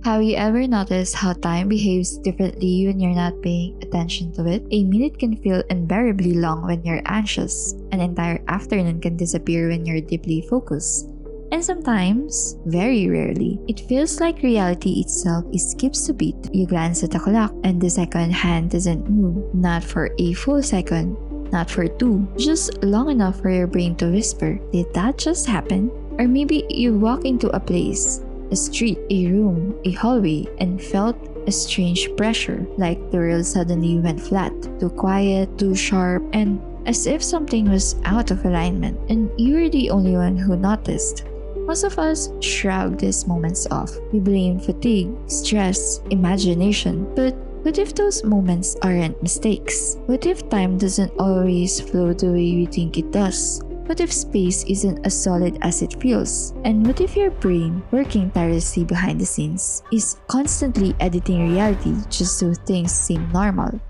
Have you ever noticed how time behaves differently when you're not paying attention to it? A minute can feel unbearably long when you're anxious. An entire afternoon can disappear when you're deeply focused. And sometimes, very rarely, it feels like reality itself skips a beat. You glance at the clock and the second hand doesn't move, not for a full second, not for two, just long enough for your brain to whisper, "Did that just happen?" Or maybe you walk into a place, a street, a room, a hallway, and felt a strange pressure, like the world suddenly went flat, too quiet, too sharp, and as if something was out of alignment, and you were the only one who noticed. Most of us shrug these moments off. We blame fatigue, stress, imagination, but what if those moments aren't mistakes? What if time doesn't always flow the way we think it does? What if space isn't as solid as it feels? And what if your brain, working tirelessly behind the scenes, is constantly editing reality just so things seem normal?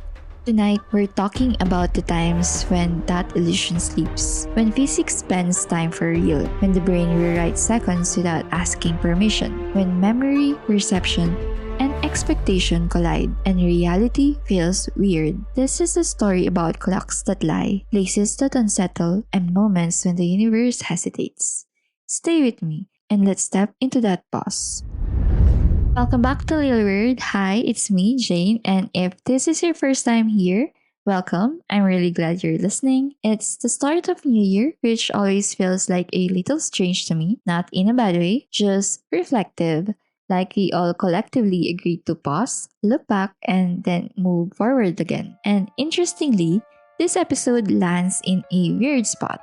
Tonight, we're talking about the times when that illusion sleeps, when physics spends time for real, when the brain rewrites seconds without asking permission, when memory, perception, and expectation collide, and reality feels weird. This is a story about clocks that lie, places that unsettle, and moments when the universe hesitates. Stay with me, and let's step into that pause. Welcome back to Little Weird. Hi, it's me, Jane, and if this is your first time here, welcome. I'm really glad you're listening. It's the start of New Year, which always feels like a little strange to me, not in a bad way, just reflective. Like we all collectively agreed to pause, look back, and then move forward again. And interestingly, this episode lands in a weird spot.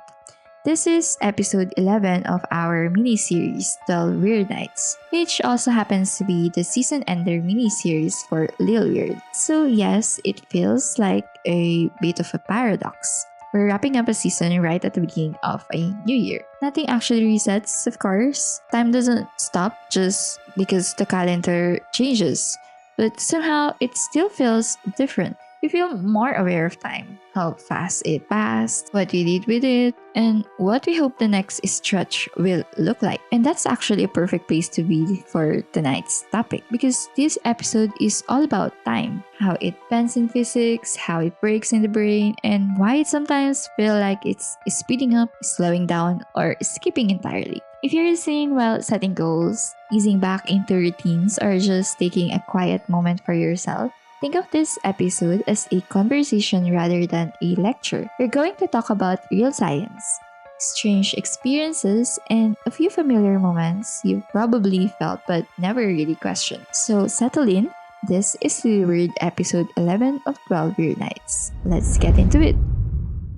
This is episode 11 of our mini-series, 12 Weird Nights, which also happens to be the season ender mini-series for Lil Weird. So yes, it feels like a bit of a paradox. We're wrapping up a season right at the beginning of a new year. Nothing actually resets, of course. Time doesn't stop just because the calendar changes, but somehow it still feels different. We feel more aware of time, how fast it passed, what we did with it, and what we hope the next stretch will look like. And that's actually a perfect place to be for tonight's topic because this episode is all about time, how it bends in physics, how it breaks in the brain, and why it sometimes feels like it's speeding up, slowing down, or skipping entirely. If you're listening while setting goals, easing back into routines, or just taking a quiet moment for yourself, think of this episode as a conversation rather than a lecture. We're going to talk about real science, strange experiences, and a few familiar moments you've probably felt but never really questioned. So settle in. This is the Weird episode 11 of 12 Weird Nights. Let's get into it.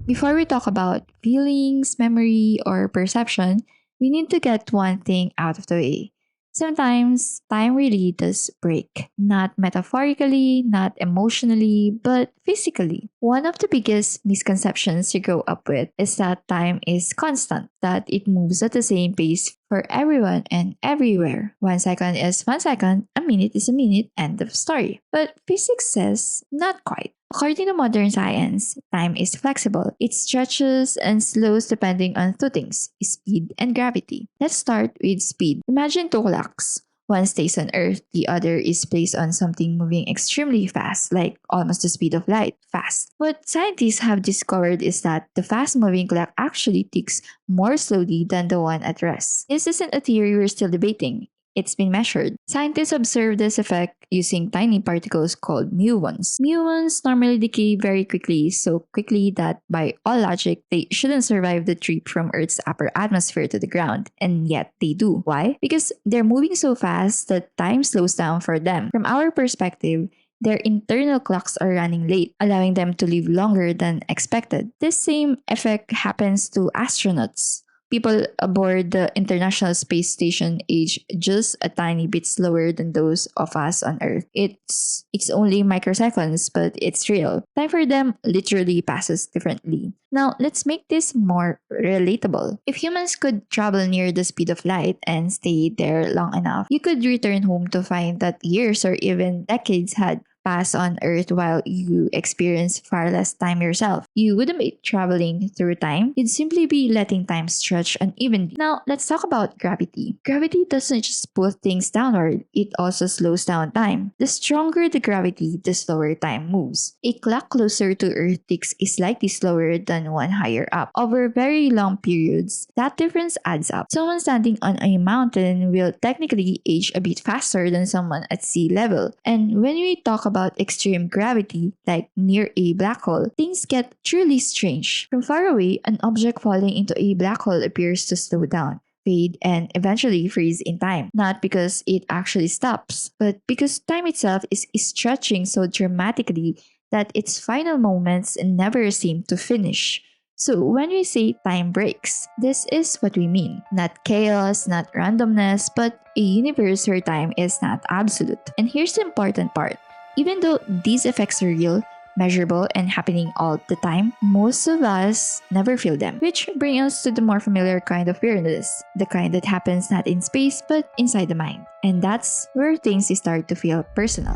Before we talk about feelings, memory, or perception, we need to get one thing out of the way. Sometimes time really does break. Not metaphorically, not emotionally, but physically. One of the biggest misconceptions you grow up with is that time is constant, that it moves at the same pace for everyone and everywhere. 1 second is 1 second, a minute is a minute, end of story. But physics says not quite. According to modern science, time is flexible. It stretches and slows depending on two things, speed and gravity. Let's start with speed. Imagine two clocks. One stays on Earth, the other is placed on something moving extremely fast, like almost the speed of light, fast. What scientists have discovered is that the fast-moving clock actually ticks more slowly than the one at rest. This isn't a theory we're still debating. It's been measured. Scientists observe this effect using tiny particles called muons. Muons normally decay very quickly, so quickly that by all logic, they shouldn't survive the trip from Earth's upper atmosphere to the ground, and yet they do. Why? Because they're moving so fast that time slows down for them. From our perspective, their internal clocks are running late, allowing them to live longer than expected. This same effect happens to astronauts. People aboard the International Space Station age just a tiny bit slower than those of us on Earth. It's only microseconds, but it's real. Time for them literally passes differently. Now, let's make this more relatable. If humans could travel near the speed of light and stay there long enough, you could return home to find that years or even decades had pass on Earth while you experience far less time yourself. You wouldn't be traveling through time, you'd simply be letting time stretch unevenly. Now, let's talk about gravity. Gravity doesn't just pull things downward, it also slows down time. The stronger the gravity, the slower time moves. A clock closer to Earth ticks is slightly slower than one higher up. Over very long periods, that difference adds up. Someone standing on a mountain will technically age a bit faster than someone at sea level. And when we talk about extreme gravity, like near a black hole, things get truly strange. From far away, an object falling into a black hole appears to slow down, fade, and eventually freeze in time. Not because it actually stops, but because time itself is stretching so dramatically that its final moments never seem to finish. So when we say time breaks, this is what we mean. Not chaos, not randomness, but a universe where time is not absolute. And here's the important part. Even though these effects are real, measurable, and happening all the time, most of us never feel them. Which brings us to the more familiar kind of weirdness, the kind that happens not in space but inside the mind. And that's where things start to feel personal.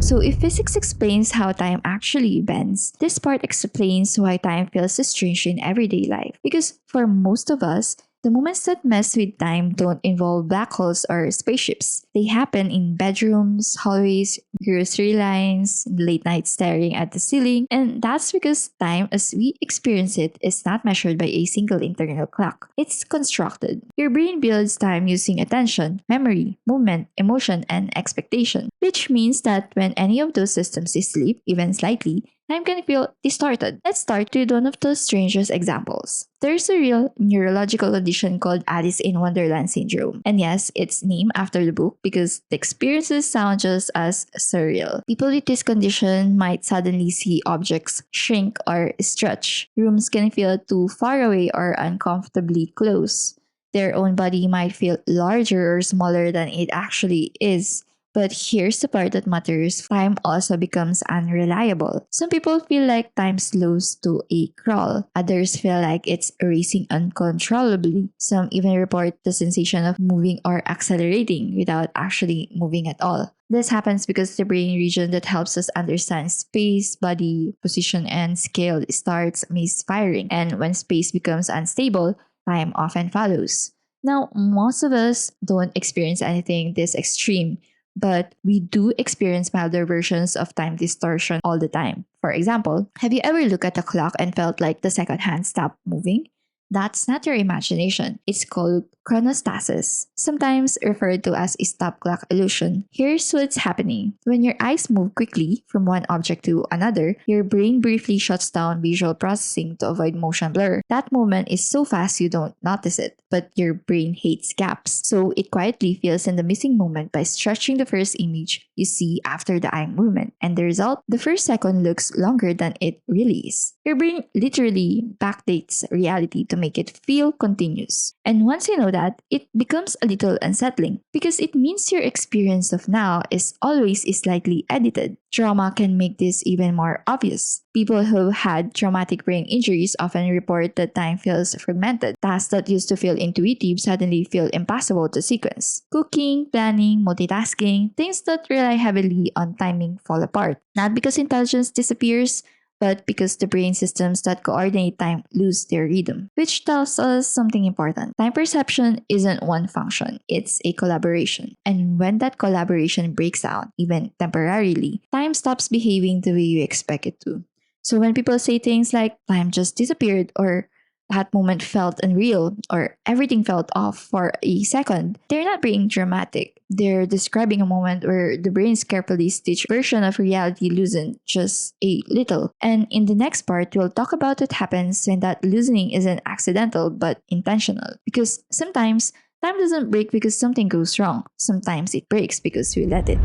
So if physics explains how time actually bends, this part explains why time feels so strange in everyday life. Because for most of us, the moments that mess with time don't involve black holes or spaceships. They happen in bedrooms, hallways, grocery lines, late night staring at the ceiling, and that's because time as we experience it is not measured by a single internal clock. It's constructed. Your brain builds time using attention, memory, movement, emotion, and expectation, which means that when any of those systems sleep, even slightly, time can feel distorted. Let's start with one of the strangest examples. There's a real neurological condition called Alice in Wonderland syndrome. And yes, it's named after the book because the experiences sound just as surreal. People with this condition might suddenly see objects shrink or stretch. Rooms can feel too far away or uncomfortably close. Their own body might feel larger or smaller than it actually is. But here's the part that matters. Time also becomes unreliable. Some people feel like time slows to a crawl. Others feel like it's racing uncontrollably. Some even report the sensation of moving or accelerating without actually moving at all. This happens because the brain region that helps us understand space, body, position, and scale starts misfiring. And when space becomes unstable, time often follows. Now, most of us don't experience anything this extreme, but we do experience milder versions of time distortion all the time. For example, have you ever looked at a clock and felt like the second hand stopped moving? That's not your imagination. It's called chronostasis, sometimes referred to as a stop clock illusion. Here's what's happening. When your eyes move quickly from one object to another, your brain briefly shuts down visual processing to avoid motion blur. That movement is so fast you don't notice it, but your brain hates gaps. So it quietly fills in the missing moment by stretching the first image you see after the eye movement. And the result, the first second looks longer than it really is. Your brain literally backdates reality to make it feel continuous. And once you know that, it becomes a little unsettling because it means your experience of now is always slightly edited. Trauma can make this even more obvious. People who had traumatic brain injuries often report that time feels fragmented. Tasks that used to feel intuitive suddenly feel impossible to sequence. Cooking, planning, multitasking, things that rely heavily on timing fall apart. Not because intelligence disappears, but because the brain systems that coordinate time lose their rhythm. Which tells us something important. Time perception isn't one function, it's a collaboration. And when that collaboration breaks down, even temporarily, time stops behaving the way you expect it to. So when people say things like, time just disappeared, or that moment felt unreal, or everything felt off for a second, they're not being dramatic. They're describing a moment where the brain's carefully stitched version of reality loosened just a little. And in the next part, we'll talk about what happens when that loosening isn't accidental but intentional. Because sometimes time doesn't break because something goes wrong. Sometimes it breaks because we let it.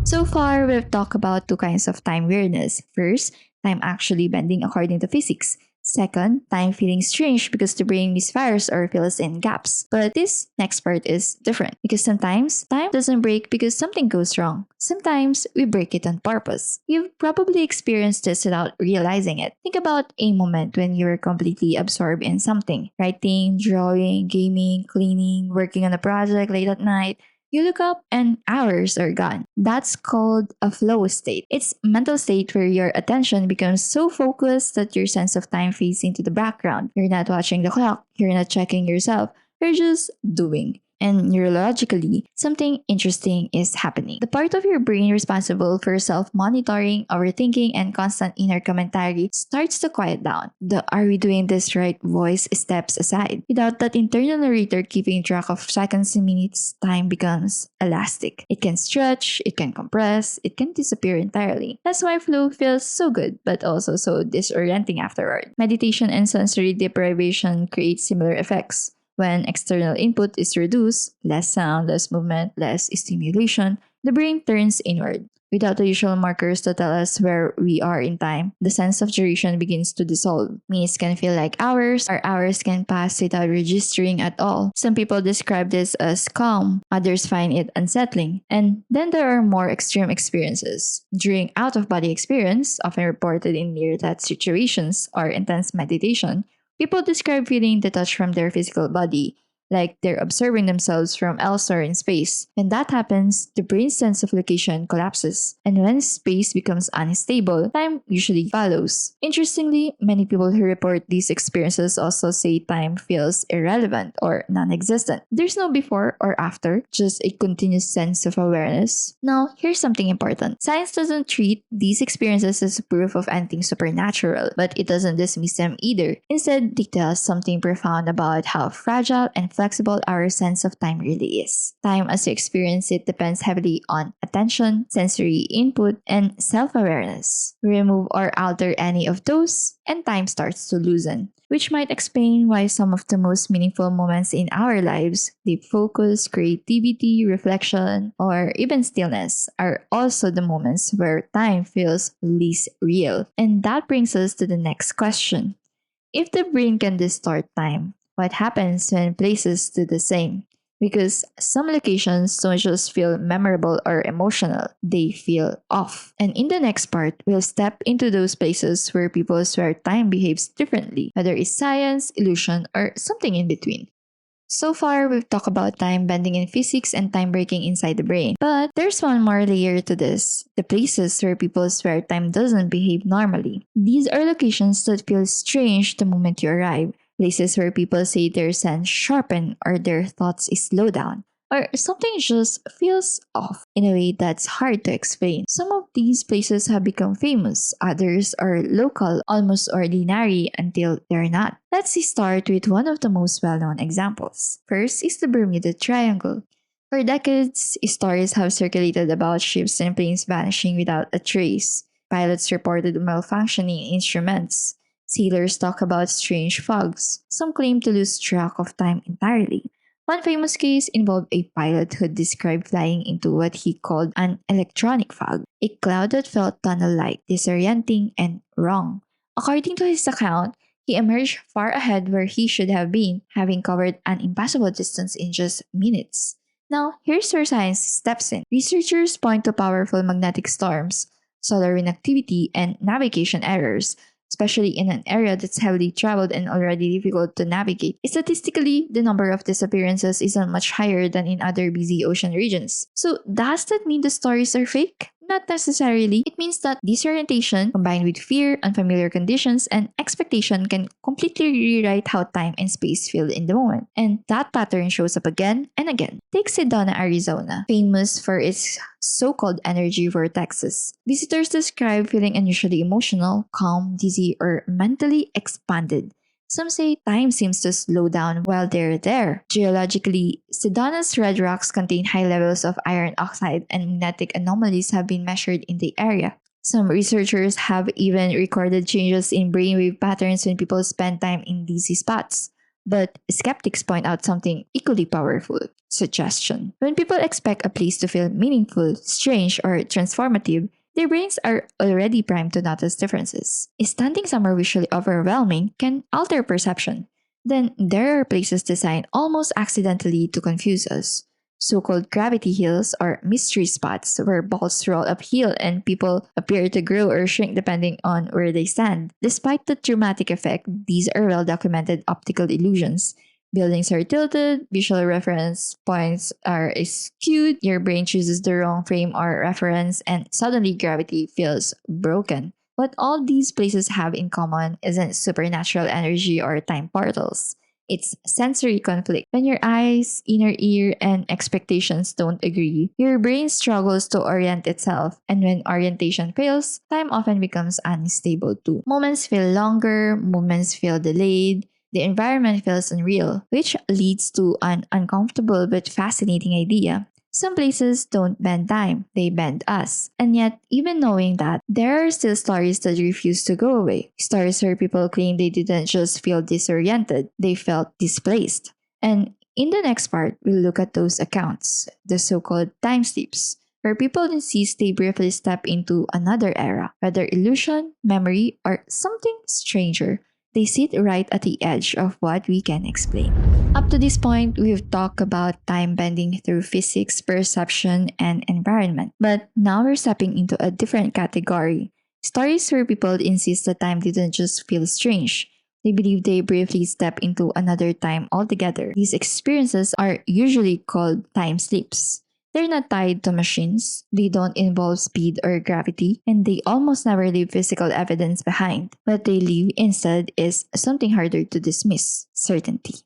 So far, we've talked about two kinds of time weirdness. First, time actually bending according to physics. Second, time feeling strange because the brain misfires or fills in gaps. But this next part is different because sometimes time doesn't break because something goes wrong. Sometimes we break it on purpose. You've probably experienced this without realizing it. Think about a moment when you were completely absorbed in something. Writing, drawing, gaming, cleaning, working on a project late at night. You look up and hours are gone. That's called a flow state. It's a mental state where your attention becomes so focused that your sense of time fades into the background. You're not watching the clock, you're not checking yourself, you're just doing. And neurologically, something interesting is happening. The part of your brain responsible for self monitoring, overthinking, and constant inner commentary starts to quiet down. The "are we doing this right" voice steps aside. Without that internal narrator keeping track of seconds and minutes, time becomes elastic. It can stretch, it can compress, it can disappear entirely. That's why flow feels so good, but also so disorienting afterward. Meditation and sensory deprivation create similar effects. When external input is reduced, less sound, less movement, less stimulation, the brain turns inward. Without the usual markers to tell us where we are in time, the sense of duration begins to dissolve. Minutes can feel like hours, or hours can pass without registering at all. Some people describe this as calm, others find it unsettling. And then there are more extreme experiences. During out of body experience, often reported in near death situations or intense meditation, people describe feeling detached from their physical body, like they're observing themselves from elsewhere in space. When that happens, the brain's sense of location collapses. And when space becomes unstable, time usually follows. Interestingly, many people who report these experiences also say time feels irrelevant or non existent. There's no before or after, just a continuous sense of awareness. Now, here's something important. Science doesn't treat these experiences as proof of anything supernatural, but it doesn't dismiss them either. Instead, they tell us something profound about how fragile and flexible our sense of time really is. Time as you experience it depends heavily on attention, sensory input, and self-awareness. Remove or alter any of those, and time starts to loosen, which might explain why some of the most meaningful moments in our lives, deep focus, creativity, reflection, or even stillness, are also the moments where time feels least real. And that brings us to the next question. If the brain can distort time, what happens when places do the same? Because some locations don't just feel memorable or emotional, they feel off. And in the next part, we'll step into those places where people swear time behaves differently, whether it's science, illusion, or something in between. So far, we've talked about time bending in physics and time breaking inside the brain. But there's one more layer to this, the places where people swear time doesn't behave normally. These are locations that feel strange the moment you arrive. Places where people say their sense sharpen or their thoughts slow down. Or something just feels off in a way that's hard to explain. Some of these places have become famous, others are local, almost ordinary until they're not. Let's start with one of the most well known examples. First is the Bermuda Triangle. For decades, stories have circulated about ships and planes vanishing without a trace. Pilots reported malfunctioning instruments. Sailors talk about strange fogs. Some claim to lose track of time entirely. One famous case involved a pilot who described flying into what he called an electronic fog, a cloud that felt tunnel-like, disorienting, and wrong. According to his account, he emerged far ahead where he should have been, having covered an impossible distance in just minutes. Now, here's where science steps in. Researchers point to powerful magnetic storms, solar wind activity, and navigation errors, especially in an area that's heavily traveled and already difficult to navigate. Statistically, the number of disappearances isn't much higher than in other busy ocean regions. So, does that mean the stories are fake? Not necessarily. It means that disorientation, combined with fear, unfamiliar conditions, and expectation, can completely rewrite how time and space feel in the moment. And that pattern shows up again and again. Take Sedona, Arizona, famous for its so-called energy vortexes. Visitors describe feeling unusually emotional, calm, dizzy, or mentally expanded. Some say time seems to slow down while they're there. Geologically, Sedona's red rocks contain high levels of iron oxide, and magnetic anomalies have been measured in the area. Some researchers have even recorded changes in brainwave patterns when people spend time in these spots. But skeptics point out something equally powerful: suggestion. When people expect a place to feel meaningful, strange, or transformative, their brains are already primed to notice differences. Standing somewhere visually overwhelming can alter perception. Then there are places designed almost accidentally to confuse us. So-called gravity hills or mystery spots where balls roll uphill and people appear to grow or shrink depending on where they stand. Despite the dramatic effect, these are well-documented optical illusions. Buildings are tilted, visual reference points are skewed, your brain chooses the wrong frame or reference, and suddenly gravity feels broken. What all these places have in common isn't supernatural energy or time portals. It's sensory conflict. When your eyes, inner ear, and expectations don't agree, your brain struggles to orient itself. And when orientation fails, time often becomes unstable too. Moments feel longer, movements feel delayed, the environment feels unreal, which leads to an uncomfortable but fascinating idea. Some places don't bend time, they bend us. And yet, even knowing that, there are still stories that refuse to go away. Stories where people claim they didn't just feel disoriented, they felt displaced. And in the next part, we'll look at those accounts, the so called time sleeps, where people insist they briefly step into another era, whether illusion, memory, or something stranger. They sit right at the edge of what we can explain. Up to this point, we've talked about time bending through physics, perception, and environment. But now we're stepping into a different category. Stories where people insist that time didn't just feel strange. They believe they briefly step into another time altogether. These experiences are usually called time sleeps. They're not tied to machines, they don't involve speed or gravity, and they almost never leave physical evidence behind. What they leave instead is something harder to dismiss: certainty.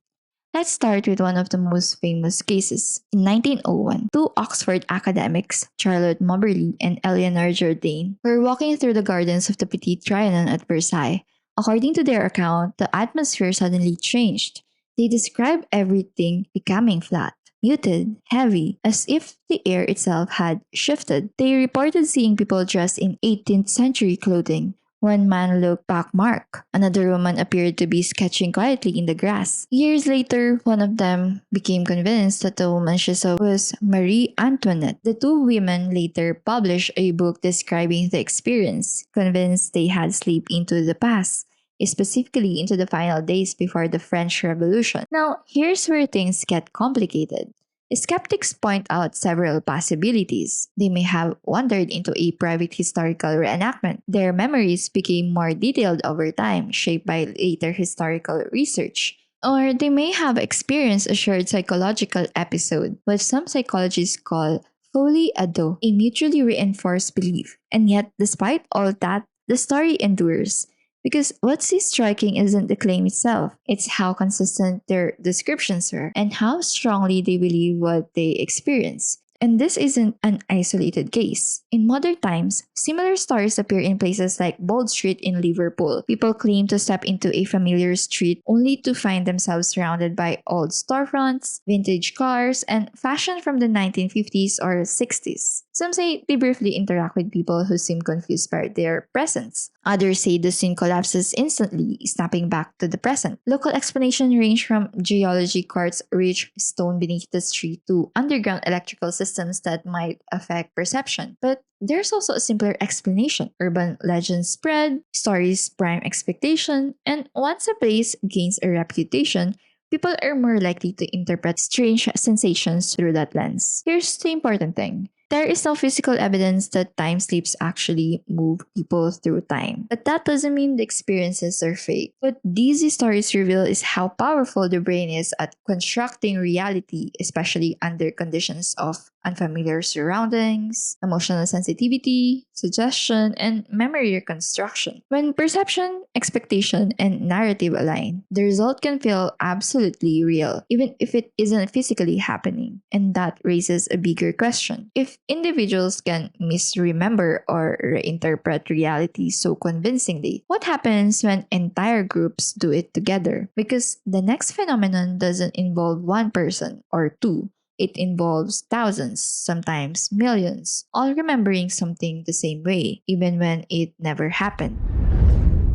Let's start with one of the most famous cases. In 1901, two Oxford academics, Charlotte Moberly and Eleanor Jourdain, were walking through the gardens of the Petit Trianon at Versailles. According to their account, the atmosphere suddenly changed. They described everything becoming flat, muted, heavy, as if the air itself had shifted. They reported seeing people dressed in 18th century clothing. One man looked pockmarked. Another woman appeared to be sketching quietly in the grass. Years later, one of them became convinced that the woman she saw was Marie Antoinette. The two women later published a book describing the experience, convinced they had slipped into the past, specifically into the final days before the French Revolution. Now, here's where things get complicated. Skeptics point out several possibilities. They may have wandered into a private historical reenactment. Their memories became more detailed over time, shaped by later historical research. Or they may have experienced a shared psychological episode, what some psychologists call folie à deux, a mutually reinforced belief. And yet, despite all that, the story endures. Because what's striking isn't the claim itself, it's how consistent their descriptions are and how strongly they believe what they experience. And this isn't an isolated case. In modern times, similar stories appear in places like Bold Street in Liverpool. People claim to step into a familiar street only to find themselves surrounded by old storefronts, vintage cars, and fashion from the 1950s or 60s. Some say they briefly interact with people who seem confused by their presence. Others say the scene collapses instantly, snapping back to the present. Local explanations range from geology quartz rich stone beneath the street to underground electrical systems that might affect perception. But there's also a simpler explanation. Urban legends spread, stories prime expectation, and once a place gains a reputation, people are more likely to interpret strange sensations through that lens. Here's the important thing. There is no physical evidence that time sleeps actually move people through time. But that doesn't mean the experiences are fake. What these stories reveal is how powerful the brain is at constructing reality, especially under conditions of unfamiliar surroundings, emotional sensitivity, suggestion, and memory reconstruction. When perception, expectation, and narrative align, the result can feel absolutely real, even if it isn't physically happening. And that raises a bigger question. If individuals can misremember or reinterpret reality so convincingly, what happens when entire groups do it together? Because the next phenomenon doesn't involve one person or two. It involves thousands, sometimes millions, all remembering something the same way, even when it never happened.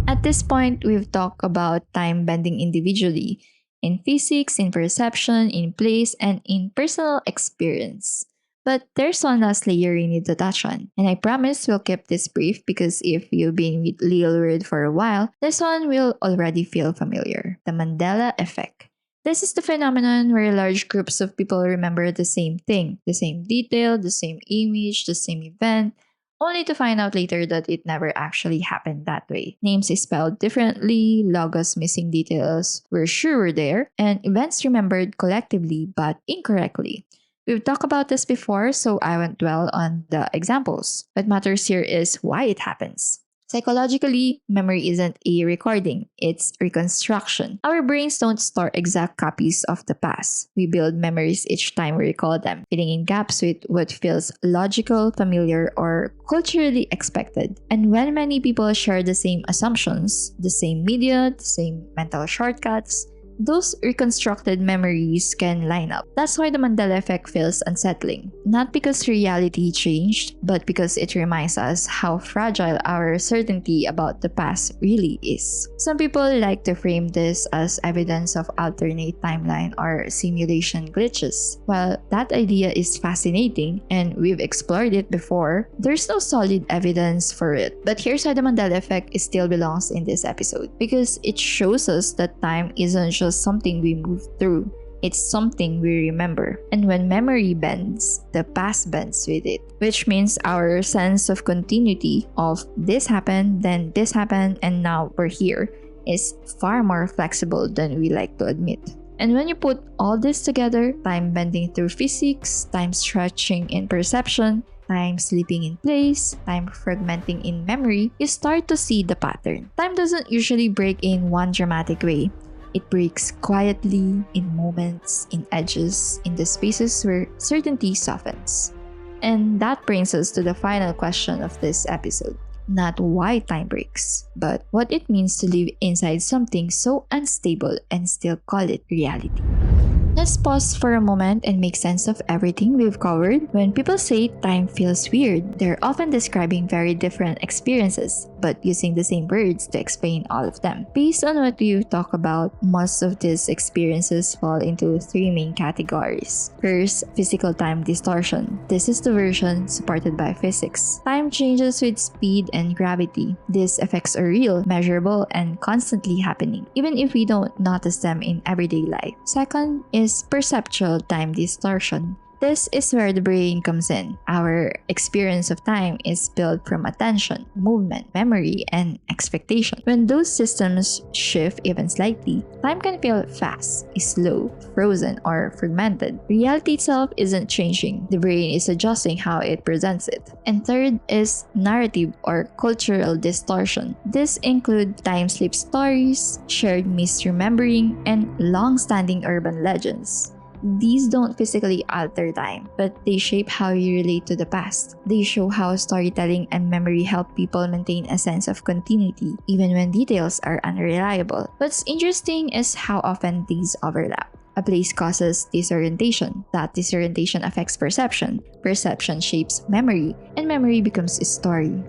At this point, we've talked about time bending individually, in physics, in perception, in place, and in personal experience. But there's one last layer we need to touch on, and I promise we'll keep this brief because if you've been with Lil Word for a while, this one will already feel familiar: the Mandela effect. This is the phenomenon where large groups of people remember the same thing, the same detail, the same image, the same event, only to find out later that it never actually happened that way. Names is spelled differently, logos missing details we're sure were there, and events remembered collectively but incorrectly. We've talked about this before, so I won't dwell on the examples. What matters here is why it happens. Psychologically, memory isn't a recording, it's reconstruction. Our brains don't store exact copies of the past. We build memories each time we recall them, filling in gaps with what feels logical, familiar, or culturally expected. And when many people share the same assumptions, the same media, the same mental shortcuts, those reconstructed memories can line up. That's why the Mandela effect feels unsettling. Not because reality changed, but because it reminds us how fragile our certainty about the past really is. Some people like to frame this as evidence of alternate timeline or simulation glitches. While that idea is fascinating and we've explored it before, there's no solid evidence for it. But here's why the Mandela effect still belongs in this episode. Because it shows us that time isn't just something we move through. It's something we remember. And when memory bends, the past bends with it. Which means our sense of continuity of this happened, then this happened, and now we're here is far more flexible than we like to admit. And when you put all this together, time bending through physics, time stretching in perception, time slipping in place, time fragmenting in memory, you start to see the pattern. Time doesn't usually break in one dramatic way. It breaks quietly, in moments, in edges, in the spaces where certainty softens. And that brings us to the final question of this episode. Not why time breaks, but what it means to live inside something so unstable and still call it reality. Let's pause for a moment and make sense of everything we've covered. When people say time feels weird, they're often describing very different experiences, but using the same words to explain all of them. Based on what we've talked about, most of these experiences fall into three main categories. First, physical time distortion. This is the version supported by physics. Time changes with speed and gravity. These effects are real, measurable, and constantly happening, even if we don't notice them in everyday life. Second is perceptual time distortion. This is where the brain comes in. Our experience of time is built from attention, movement, memory, and expectation. When those systems shift even slightly, time can feel fast, slow, frozen, or fragmented. Reality itself isn't changing. The brain is adjusting how it presents it. And third is narrative or cultural distortion. This includes time slip stories, shared misremembering, and long-standing urban legends. These don't physically alter time, but they shape how you relate to the past. They show how storytelling and memory help people maintain a sense of continuity, even when details are unreliable. What's interesting is how often these overlap. A place causes disorientation. That disorientation affects perception. Perception shapes memory, and memory becomes a story.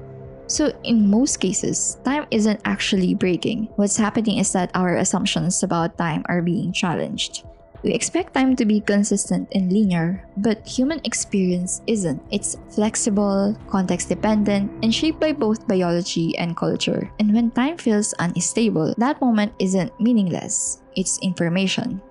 So in most cases, time isn't actually breaking. What's happening is that our assumptions about time are being challenged. We expect time to be consistent and linear, but human experience isn't. It's flexible, context-dependent, and shaped by both biology and culture. And when time feels unstable, that moment isn't meaningless. It's information.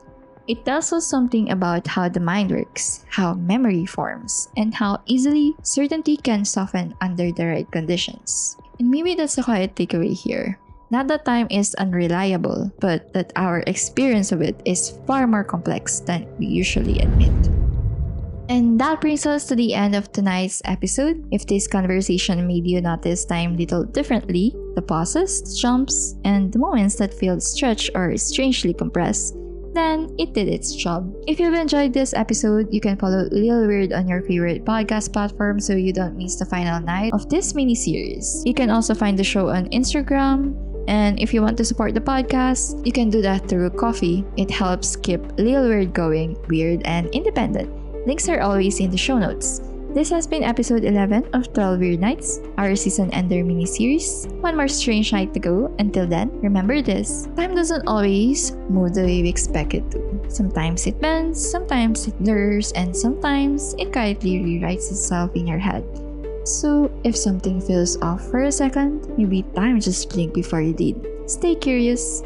It tells us something about how the mind works, how memory forms, and how easily certainty can soften under the right conditions. And maybe that's a quiet takeaway here. Not that time is unreliable, but that our experience of it is far more complex than we usually admit. And that brings us to the end of tonight's episode. If this conversation made you notice time a little differently, the pauses, the jumps, and the moments that feel stretched or strangely compressed, then it did its job. If you've enjoyed this episode, you can follow Lil Weird on your favorite podcast platform so you don't miss the final night of this mini-series. You can also find the show on Instagram. And if you want to support the podcast, you can do that through coffee. It helps keep Lil Weird going, weird and independent. Links are always in the show notes. This has been episode 11 of 12 Weird Nights, our season ender mini-series. One more strange night to go. Until then, remember this. Time doesn't always move the way we expect it to. Sometimes it bends, sometimes it blurs, and sometimes it quietly rewrites itself in your head. So, if something feels off for a second, maybe time just blinked before you did. Stay curious.